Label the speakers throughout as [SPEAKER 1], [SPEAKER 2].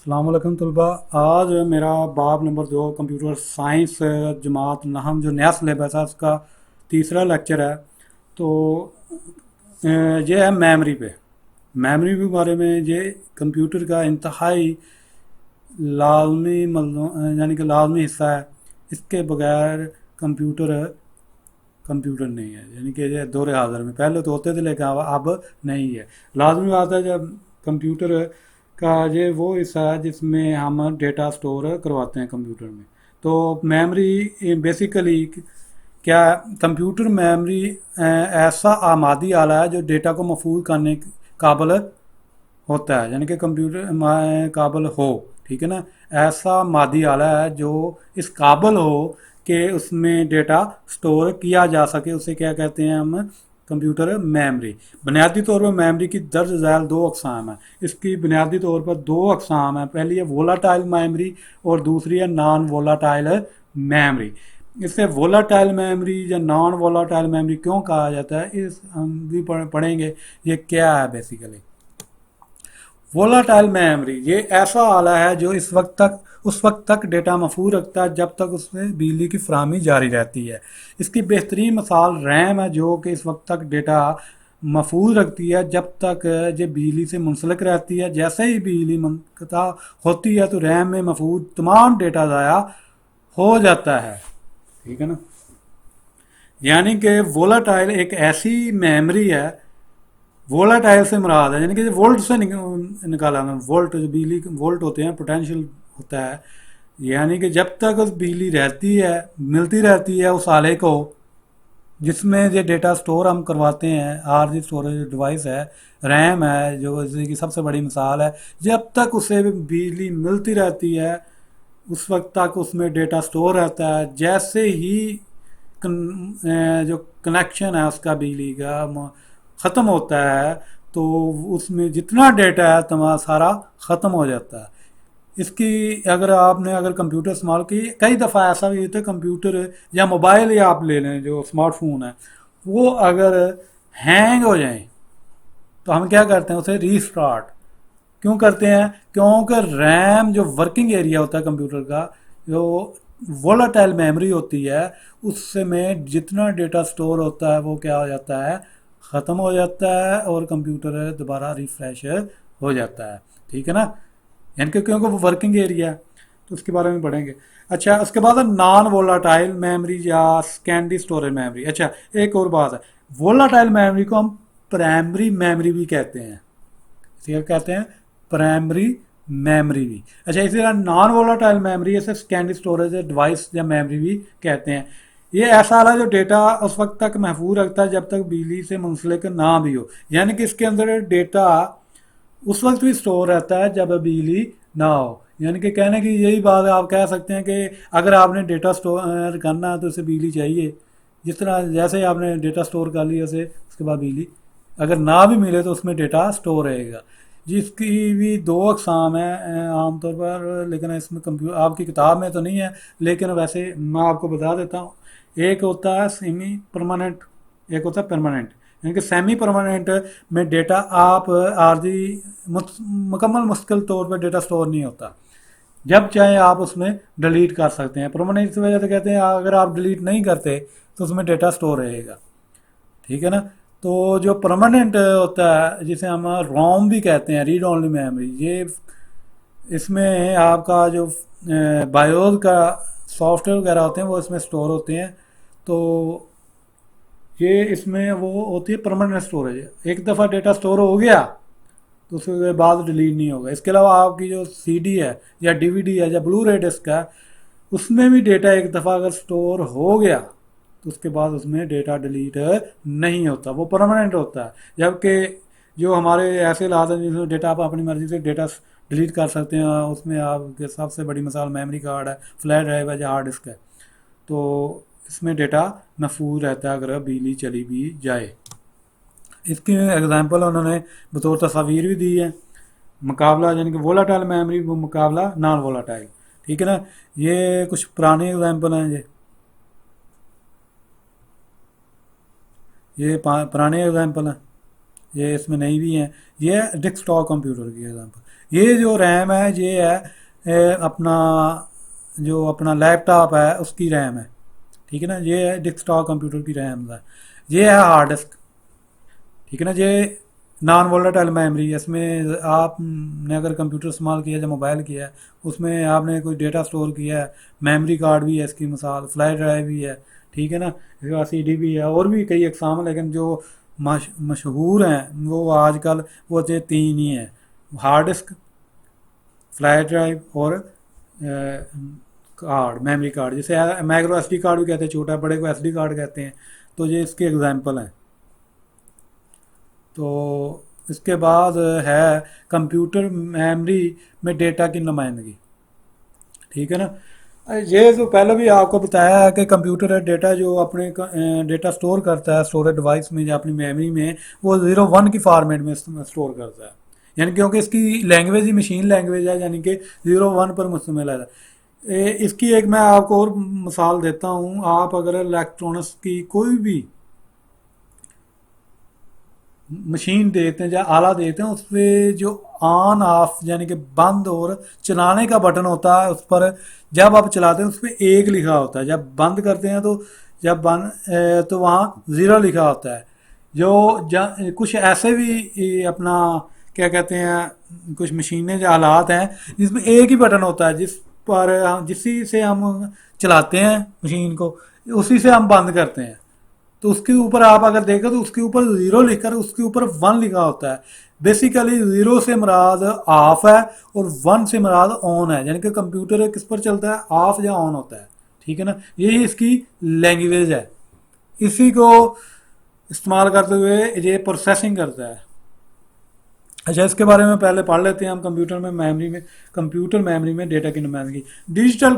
[SPEAKER 1] السلام علیکم طلبہ. آج میرا باب نمبر 2 کمپیوٹر سائنس جماعت نہم جو نیا سلیبس ہے اس کا تیسرا لیکچر ہے. تو یہ ہے میموری پہ. میموری کے بارے میں یہ کمپیوٹر کا انتہائی لازمی یعنی کہ لازمی حصہ ہے. اس کے بغیر کمپیوٹر کمپیوٹر نہیں ہے. یعنی کہ یہ دور حاضر میں پہلے تو ہوتے تھے لیکن اب نہیں ہے. لازمی بات ہے جب کمپیوٹر کا یہ وہ حصہ ہے جس میں ہم ڈیٹا سٹور کرواتے ہیں کمپیوٹر میں. تو میموری بیسیکلی کیا کمپیوٹر میموری ایسا آمادی آلہ ہے جو ڈیٹا کو محفوظ کرنے قابل ہوتا ہے. یعنی کہ کمپیوٹر قابل ہو, ٹھیک ہے نا, ایسا مادی آلہ ہے جو اس قابل ہو کہ اس میں ڈیٹا سٹور کیا جا سکے. اسے کیا کہتے ہیں ہم؟ Computer memory. بنیادی طور پر میموری کی درج ذیل دو اقسام ہیں. اس کی بنیادی طور پر دو اقسام ہیں. پہلی ہے وولاتائل میموری اور دوسری ہے نان وولاتائل میموری. اسے وولاتائل میموری یا نان وولاتائل میموری کیوں کہا جاتا ہے اس ہم بھی پڑھیں گے. یہ کیا ہے بیسیکلی؟ وولاتائل میموری یہ ایسا آلہ ہے جو اس وقت تک ڈیٹا محفوظ رکھتا ہے جب تک اس میں بجلی کی فراہمی جاری رہتی ہے. اس کی بہترین مثال ریم ہے جو کہ اس وقت تک ڈیٹا محفوظ رکھتی ہے جب تک یہ بجلی سے منسلک رہتی ہے. جیسے ہی بجلی منقطع ہوتی ہے تو ریم میں محفوظ تمام ڈیٹا ضائع ہو جاتا ہے. ٹھیک ہے نا. یعنی کہ وولاتائل ایک ایسی میموری ہے. وولٹائل سے مراد ہے یعنی کہ وولٹ سے نکالا ہم. وولٹ جو بجلی وولٹ ہوتے ہیں, پوٹینشیل ہوتا ہے. یعنی کہ جب تک اس بجلی رہتی ہے, ملتی رہتی ہے اس آلے کو جس میں یہ ڈیٹا سٹور ہم کرواتے ہیں, عارضی اسٹوریج ڈیوائس ہے, ریم ہے جو اس کی سب سے بڑی مثال ہے, جب تک اسے بجلی ملتی رہتی ہے اس وقت تک اس میں ڈیٹا سٹور رہتا ہے. جیسے ہی جو کنیکشن ہے اس کا بجلی کا ختم ہوتا ہے تو اس میں جتنا ڈیٹا ہے تمام سارا ختم ہو جاتا ہے. اس کی اگر کمپیوٹر استعمال کی, کئی دفعہ ایسا بھی ہوتا ہے کمپیوٹر یا موبائل یا آپ لے لیں جو اسمارٹ فون ہے, وہ اگر ہینگ ہو جائیں تو ہم کیا کرتے ہیں, اسے ریسٹارٹ کیوں کرتے ہیں؟ کیونکہ ریم جو ورکنگ ایریا ہوتا ہے کمپیوٹر کا, جو وولٹائل میموری ہوتی ہے, اس میں جتنا ڈیٹا سٹور ہوتا ہے وہ کیا ہو جاتا ہے, ختم ہو جاتا ہے اور کمپیوٹر دوبارہ ریفریش ہو جاتا ہے. ٹھیک ہے نا. یعنی کہ کیونکہ وہ ورکنگ ایریا ہے تو اس کے بارے میں پڑھیں گے. اچھا, اس کے بعد ہے نان وولٹائل میموری یا سیکنڈری اسٹوریج میموری. اچھا, ایک اور بات ہے, وولٹائل میموری کو ہم پرائمری میموری بھی کہتے ہیں. کیا کہتے ہیں؟ پرائمری میموری بھی. اچھا, اسی طرح نان وولٹائل میموری اسے سیکنڈری اسٹوریج ڈیوائس یا میموری بھی کہتے ہیں. یہ ایسا ہے جو ڈیٹا اس وقت تک محفوظ رکھتا ہے جب تک بجلی سے منسلک نہ بھی ہو. یعنی کہ اس کے اندر ڈیٹا اس وقت بھی سٹور رہتا ہے جب بجلی نہ ہو. یعنی کہ کہنے کی یہی بات ہے, آپ کہہ سکتے ہیں کہ اگر آپ نے ڈیٹا سٹور کرنا ہے تو اسے بجلی چاہیے. جس طرح جیسے آپ نے ڈیٹا سٹور کر لیا اسے, اس کے بعد بجلی اگر نہ بھی ملے تو اس میں ڈیٹا سٹور رہے گا. جس کی بھی دو اقسام ہیں عام طور پر, لیکن اس میں آپ کی کتاب میں تو نہیں ہے, لیکن ویسے میں آپ کو بتا دیتا ہوں. ایک ہوتا ہے سیمی پرماننٹ, ایک ہوتا ہے پرماننٹ. یعنی کہ سیمی پرماننٹ میں ڈیٹا آپ عارضی مکمل مستقل طور پر ڈیٹا سٹور نہیں ہوتا, جب چاہے آپ اس میں ڈیلیٹ کر سکتے ہیں. پرماننٹ کی وجہ سے کہتے ہیں اگر آپ ڈیلیٹ نہیں کرتے تو اس میں ڈیٹا سٹور رہے گا. ٹھیک ہے نا. تو جو پرماننٹ ہوتا ہے جسے ہم روم بھی کہتے ہیں, ریڈ اونلی میموری, یہ اس میں آپ کا جو بایوز کا سافٹ ویئر وغیرہ ہوتے ہیں وہ اس میں سٹور ہوتے ہیں. تو یہ اس میں وہ ہوتی ہے پرماننٹ اسٹوریج. ایک دفعہ ڈیٹا سٹور ہو گیا تو اس کے بعد ڈیلیٹ نہیں ہوگا. اس کے علاوہ آپ کی جو سی ڈی ہے یا ڈی وی ڈی ہے یا بلو رے ڈسک ہے, اس میں بھی ڈیٹا ایک دفعہ اگر سٹور ہو گیا تو اس کے بعد اس میں ڈیٹا ڈیلیٹ نہیں ہوتا, وہ پرماننٹ ہوتا ہے. جبکہ جو ہمارے ایسے حالات ہیں جس میں ڈیٹا آپ اپنی مرضی سے ڈیٹا ڈیلیٹ کر سکتے ہیں, اس میں آپ کے سب سے بڑی مثال میموری کارڈ ہے, فلیش ڈرائیو ہے یا ہارڈ ڈسک ہے. تو اس میں ڈیٹا محفوظ رہتا ہے اگر بجلی چلی بھی جائے. اس کی ایگزامپل انہوں نے بطور تصاویر بھی دی ہے. مقابلہ یعنی کہ وولٹائل میموری وہ مقابلہ نان وولٹائل. ٹھیک ہے نا. یہ کچھ پرانی ایگزامپل ہیں, یہ پرانے ایگزامپل ہیں. یہ اس میں نہیں بھی ہیں. یہ ڈیسک ٹاپ کمپیوٹر کی ایگزامپل. یہ جو ریم ہے یہ ہے اپنا جو اپنا لیپ ٹاپ ہے اس کی ریم ہے. ٹھیک ہے نا, یہ ہے ڈیسک ٹاپ کمپیوٹر کی ریم ہے. یہ ہے ہارڈ ڈسک. ٹھیک ہے نا, یہ نان وولٹائل میموری. اس میں آپ نے اگر کمپیوٹر استعمال کیا یا موبائل کیا ہے اس میں آپ نے کوئی ڈیٹا سٹور کیا ہے, میموری کارڈ بھی ہے اس کی مثال, فلیش ڈرائیو بھی ہے. ٹھیک ہے نا, سی ڈی بھی ہے, اور بھی کئی اقسام ہیں, لیکن جو مشہور ہیں وہ آج کل وہ تین ہی ہیں: ہارڈ ڈسک, فلیش ڈرائیو اور کارڈ, میموری کارڈ, جسے مائکرو ایس ڈی کارڈ بھی کہتے ہیں, چھوٹا بڑے کو ایس ڈی کارڈ کہتے ہیں. تو یہ اس کے ایگزامپل ہیں. تو اس کے بعد ہے کمپیوٹر میموری میں ڈیٹا کی نمائندگی. ٹھیک ہے نا, یہ جو پہلے بھی آپ کو بتایا ہے کہ کمپیوٹر ہے ڈیٹا جو اپنے ڈیٹا سٹور کرتا ہے اسٹوریج ڈیوائس میں یا اپنی میموری میں, وہ 0 1 کی فارمیٹ میں سٹور کرتا ہے. یعنی کیونکہ اس کی لینگویج ہی مشین لینگویج ہے, یعنی کہ 0 1 پر مشتمل ہے. اس کی ایک میں آپ کو اور مثال دیتا ہوں. آپ اگر الیکٹرانکس کی کوئی بھی مشین دیکھتے ہیں یا آلہ دیکھتے ہیں, اس پہ جو آن آف یعنی کہ بند اور چلانے کا بٹن ہوتا ہے, اس پر جب آپ چلاتے ہیں اس پہ 1 لکھا ہوتا ہے, جب بند کرتے ہیں تو تو وہاں 0 لکھا ہوتا ہے. جو کچھ ایسے بھی اپنا کیا کہتے ہیں, کچھ مشینیں یا آلات ہیں جس میں ایک ہی بٹن ہوتا ہے, جسی سے ہم چلاتے ہیں مشین کو, اسی سے ہم بند کرتے ہیں. تو اس کے اوپر آپ اگر دیکھیں تو اس کے اوپر 0 لکھ کر اس کے اوپر 1 لکھا ہوتا ہے. بیسیکلی 0 سے مراد آف ہے اور 1 سے مراد آن ہے, یعنی کہ کمپیوٹر کس پر چلتا ہے, آف یا آن ہوتا ہے. ٹھیک ہے نا, یہی اس کی لینگویج ہے. اسی کو استعمال کرتے ہوئے یہ پروسیسنگ کرتا ہے. اچھا, اس کے بارے میں پہلے پڑھ لیتے ہیں ہم. کمپیوٹر میموری میں ڈیٹا کی نمائندگی. ڈیجیٹل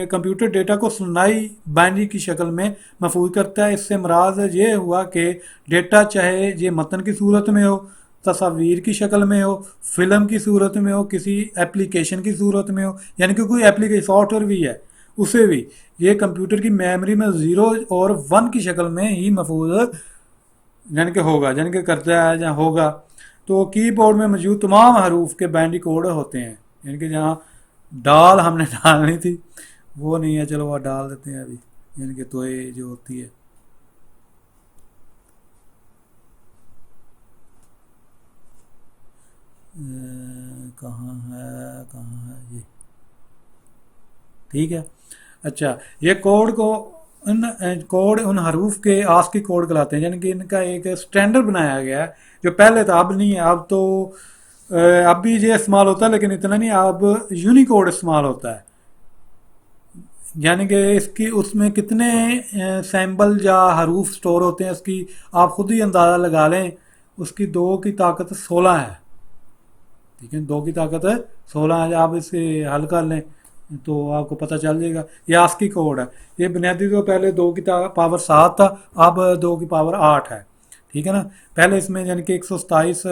[SPEAKER 1] کمپیوٹر ڈیٹا کو سنائی بائنری کی شکل میں محفوظ کرتا ہے. اس سے مراد یہ ہوا کہ ڈیٹا چاہے یہ متن کی صورت میں ہو, تصاویر کی شکل میں ہو, فلم کی صورت میں ہو, کسی ایپلیکیشن کی صورت میں ہو, یعنی کہ کوئی ایپلیکیشن سافٹ ویئر بھی ہے اسے بھی, یہ کمپیوٹر کی میموری میں 0 اور 1 کی شکل میں ہی محفوظ یعنی کہ ہوگا, یعنی کہ کرتا ہے یا ہوگا. تو کی بورڈ میں موجود تمام حروف کے بائنری کوڈ ہوتے ہیں, یعنی کہ جہاں ڈال ہم نے ڈالنی تھی وہ نہیں ہے, چلو وہ ڈال دیتے ہیں ابھی, یعنی کہ تو یہ جو ہوتی ہے کہاں ہے یہ. ٹھیک ہے, اچھا, یہ کوڈ ان حروف کے آسکی کوڈ کہلاتے ہیں, یعنی کہ ان کا ایک اسٹینڈرڈ بنایا گیا ہے جو پہلے تھا, اب نہیں ہے. اب تو اب بھی یہ استعمال ہوتا ہے لیکن اتنا نہیں, اب یونیکوڈ استعمال ہوتا ہے. یعنی کہ اس میں کتنے سیمبل یا حروف سٹور ہوتے ہیں اس کی آپ خود ہی اندازہ لگا لیں. اس کی 2 کی طاقت 16 ہے. ٹھیک ہے, 2 کی طاقت 16 ہے. آپ اسے حل کر لیں تو آپ کو پتہ چل جائے گا. یہ آسکی کوڈ ہے. یہ بنیادی طور پہلے 2 کی پاور 7 تھا, اب 2 کی پاور 8 ہے. ٹھیک ہے نا, پہلے اس میں یعنی کہ 127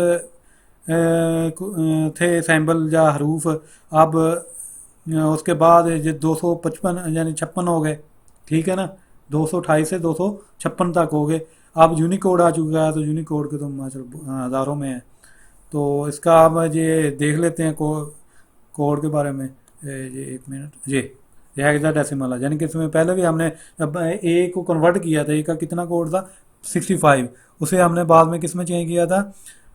[SPEAKER 1] تھے سیمبل یا حروف, اب اس کے بعد 255 یعنی 56 ہو گئے. ٹھیک ہے نا, 228 سے 256 تک ہو گئے. اب یونیکوڈ آ چکا ہے, تو یونیکوڈ کے تو ہزاروں میں ہیں. تو اس کا اب یہ دیکھ لیتے ہیں کوڈ کے بارے میں. یہ 1 منٹ, یہ ہیگزا ڈیسیمل ہے, یعنی کہ اس میں پہلے بھی ہم نے اے کو کنورٹ کیا تھا. اے کا کتنا کوڈ تھا 65, اسے ہم نے بعد میں کس میں چینج کیا تھا,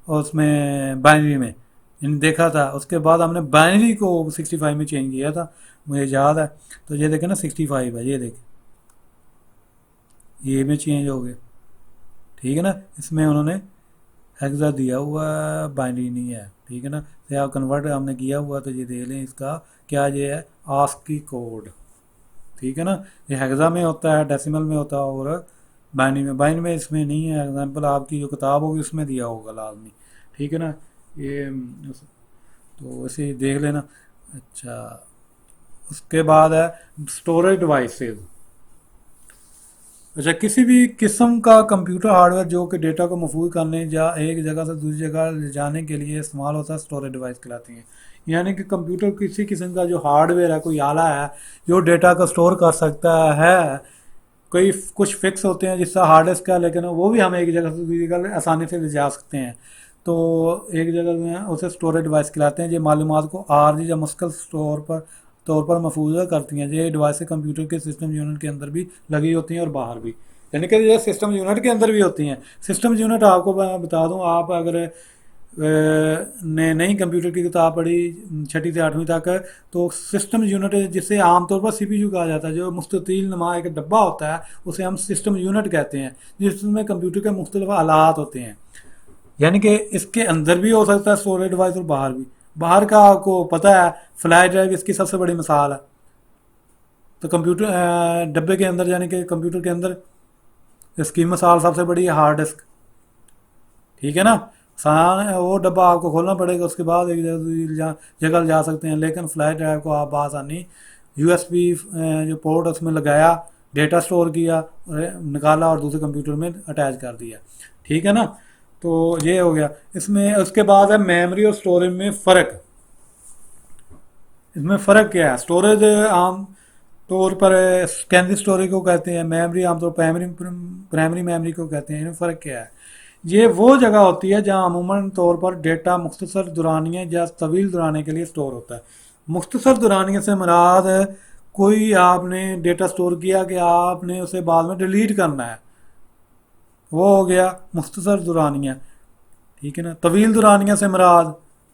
[SPEAKER 1] اور اس میں بائنری میں یعنی دیکھا تھا. اس کے بعد ہم نے بائنری کو 65 میں چینج کیا تھا, مجھے یاد ہے. تو یہ دیکھیں نا 65 ہے, یہ دیکھیں یہ میں چینج ہو گئے. ٹھیک ہے نا, اس میں انہوں نے ہیگزا دیا ہوا ہے, بائنری نہیں ہے. ٹھیک ہے نا, تو آپ کنورٹ ہم نے کیا ہوا, تو یہ دیکھ لیں اس کا کیا یہ ہے آسکی کوڈ. ٹھیک ہے نا, یہ ہیگزا میں ہوتا ہے, ڈیسیمل میں ہوتا ہے, اور بائنری میں اس میں نہیں ہے. ایگزامپل آپ کی جو کتاب ہوگی اس میں دیا ہوگا لازمی. ٹھیک ہے نا, یہ تو اسے دیکھ لینا. اچھا, اس کے بعد ہے اسٹوریج ڈیوائسز. اچھا, کسی بھی قسم کا کمپیوٹر ہارڈ ویئر جو کہ ڈیٹا کو محفوظ کرنے یا ایک جگہ سے دوسری جگہ لے جانے کے لیے استعمال ہوتا ہے, اسٹوریج ڈیوائس کہلاتی ہیں. یعنی کہ کمپیوٹر کسی قسم کا جو ہارڈ ویئر ہے, کوئی آلہ ہے جو ڈیٹا کو اسٹور کر سکتا ہے کوئی کچھ فکس ہوتے ہیں جس سے ہارڈ ڈسک کا، لیکن وہ بھی ہم ایک جگہ سے دوسری جگہ آسانی سے لے جا سکتے ہیں. تو ایک جگہ میں اسے اسٹوریج ڈیوائس کہلاتے ہیں. یہ معلومات کو عارضی یا مستقل طور پر محفوظ کرتی ہیں. یہ ڈیوائسیں کمپیوٹر کے سسٹم یونٹ کے اندر بھی لگی ہوتی ہیں اور باہر بھی، یعنی کہ یہ سسٹم یونٹ کے اندر بھی ہوتی ہیں. سسٹم یونٹ آپ کو میں بتا دوں، آپ اگر نے نئی کمپیوٹر کی کتاب پڑھی 6ٹھی سے 8ویں تک، تو سسٹم یونٹ جسے عام طور پر سی پی یو کہا جاتا ہے، جو مستطیل نما ایک ڈبہ ہوتا ہے، اسے ہم سسٹم یونٹ کہتے ہیں، جس میں کمپیوٹر کے مختلف آلات ہوتے ہیں. یعنی کہ اس کے اندر بھی ہو سکتا ہے اسٹوریج ڈیوائس اور باہر بھی. باہر کا آپ کو پتہ ہے فلیش ڈرائیو اس کی سب سے بڑی مثال ہے. تو کمپیوٹر ڈبے کے اندر، یعنی کہ کمپیوٹر کے اندر اس کی مثال سب سے بڑی ہے ہارڈ ڈسک. ٹھیک ہے نا. وہ ڈبہ آپ کو کھولنا پڑے گا، اس کے بعد ایک جگہ جا سکتے ہیں. لیکن فلیش ڈرائیو کو آپ بآسانی یو ایس بی جو پورٹ اس میں لگایا، ڈیٹا سٹور کیا، نکالا اور دوسرے کمپیوٹر میں اٹیچ کر دیا. ٹھیک ہے نا. تو یہ ہو گیا. اس میں اس کے بعد ہے میموری اور سٹوریج میں فرق. اس میں فرق کیا ہے؟ سٹوریج عام طور پر سیکنڈری اسٹوریج کو کہتے ہیں، میموری عام طور پر پرائمری میموری کو کہتے ہیں. فرق کیا ہے؟ یہ وہ جگہ ہوتی ہے جہاں عموماً طور پر ڈیٹا مختصر دورانیے یا طویل دورانیے کے لیے سٹور ہوتا ہے. مختصر دورانیے سے مراد ہے کوئی آپ نے ڈیٹا سٹور کیا کہ آپ نے اسے بعد میں ڈیلیٹ کرنا ہے، وہ ہو گیا مختصر دورانیہ. ٹھیک ہے نا. طویل دورانیہ سے مراد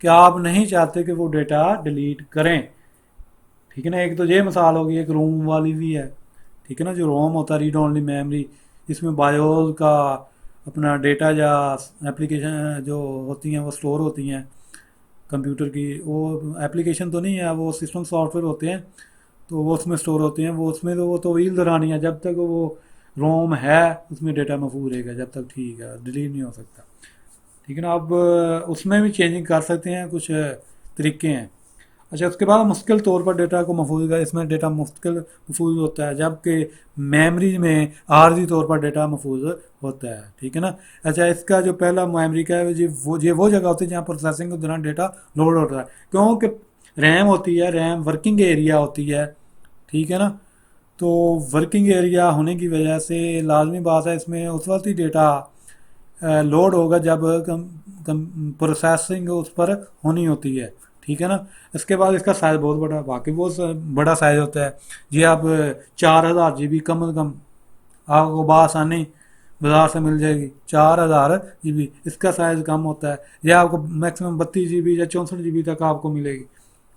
[SPEAKER 1] کہ آپ نہیں چاہتے کہ وہ ڈیٹا ڈیلیٹ کریں. ٹھیک ہے نا. ایک تو یہ مثال ہوگی، ایک روم والی بھی ہے. ٹھیک ہے نا. جو روم ہوتا ہے ریڈ اونلی میموری، جس میں بایوز کا اپنا ڈیٹا یا اپلیکیشن جو ہوتی ہیں وہ سٹور ہوتی ہیں کمپیوٹر کی. وہ اپلیکیشن تو نہیں ہے، وہ سسٹم سافٹ ویئر ہوتے ہیں، تو وہ اس میں سٹور ہوتے ہیں. وہ اس میں تو وہ طویل دورانیہ، جب تک وہ روم ہے اس میں ڈیٹا محفوظ رہے گا جب تک. ٹھیک ہے. ڈیلیٹ نہیں ہو سکتا. ٹھیک ہے نا. اب اس میں بھی چینجنگ کر سکتے ہیں، کچھ طریقے ہیں. اچھا. اس کے بعد مستقل طور پر ڈیٹا کو محفوظ کا، اس میں ڈیٹا مستقل محفوظ ہوتا ہے، جبکہ میموری میں عارضی طور پر ڈیٹا محفوظ ہوتا ہے. ٹھیک ہے نا. اچھا. اس کا جو پہلا میموری کا ہے یہ وہ جگہ ہوتی ہے جہاں پروسیسنگ کے دوران ڈیٹا لوڈ ہوتا ہے، کیونکہ ریم ہوتی ہے، ریم ورکنگ ایریا ہوتی ہے. ٹھیک ہے نا. تو ورکنگ ایریا ہونے کی وجہ سے لازمی بات ہے اس میں اس وقت ہی ڈیٹا لوڈ ہوگا جب پروسیسنگ اس پر ہونی ہوتی ہے. ٹھیک ہے نا. اس کے بعد اس کا سائز بہت بڑا، باقی بہت بڑا سائز ہوتا ہے. یہ اب 4000 GB کم از کم آپ کو بآسانی بازار سے مل جائے گی. 4000 GB اس کا سائز کم ہوتا ہے. یہ آپ کو میکسیمم 32 GB یا 64 GB تک آپ کو ملے گی.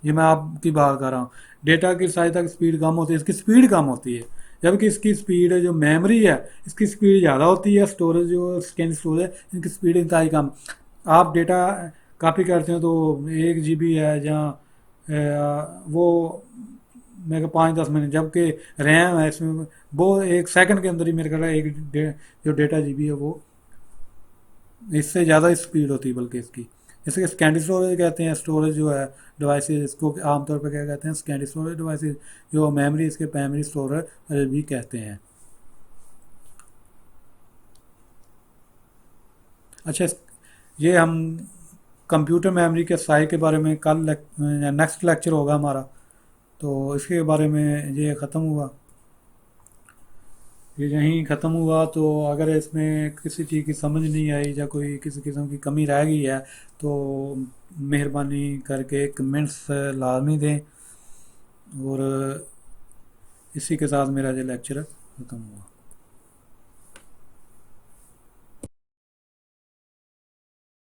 [SPEAKER 1] یہ میں آپ کی بات کر رہا ہوں. ڈیٹا کی سائز تک اسپیڈ کم ہوتی ہے، اس کی اسپیڈ کم ہوتی ہے، جبکہ اس کی اسپیڈ جو میموری ہے اس کی اسپیڈ زیادہ ہوتی ہے. اسٹوریج جو سیکنڈری اسٹوریج ہے ان کی اسپیڈ انتہائی کم. آپ ڈیٹا کاپی کرتے ہیں تو 1 GB ہے جہاں وہ میں کہ 5-10 منٹ، جبکہ ریم ہے اس میں وہ 1 سیکنڈ کے اندر ہی میرے خیال ہے ایک جو ڈیٹا GB ہے وہ اس سے زیادہ اسپیڈ ہوتی ہے. بلکہ اس کی اسے سیکنڈری اسٹوریج کہتے ہیں. اسٹوریج جو ہے ڈیوائسز، اس کو عام طور پہ کیا کہتے ہیں؟ Secondary storage devices. جو میموری اس کے پرائمری اسٹوریج بھی کہتے ہیں. اچھا. یہ ہم کمپیوٹر میموری کے سائز کے بارے میں کل نیکسٹ لیکچر ہوگا ہمارا، تو اس کے بارے میں یہ ختم ہوا. یہ یہیں ختم ہوا. تو اگر اس میں کسی چیز کی سمجھ نہیں آئی یا کوئی کسی قسم کی کمی رہ گئی ہے تو مہربانی کر کے کمنٹس لازمی دیں. اور اسی کے ساتھ میرا یہ لیکچر ختم ہوا.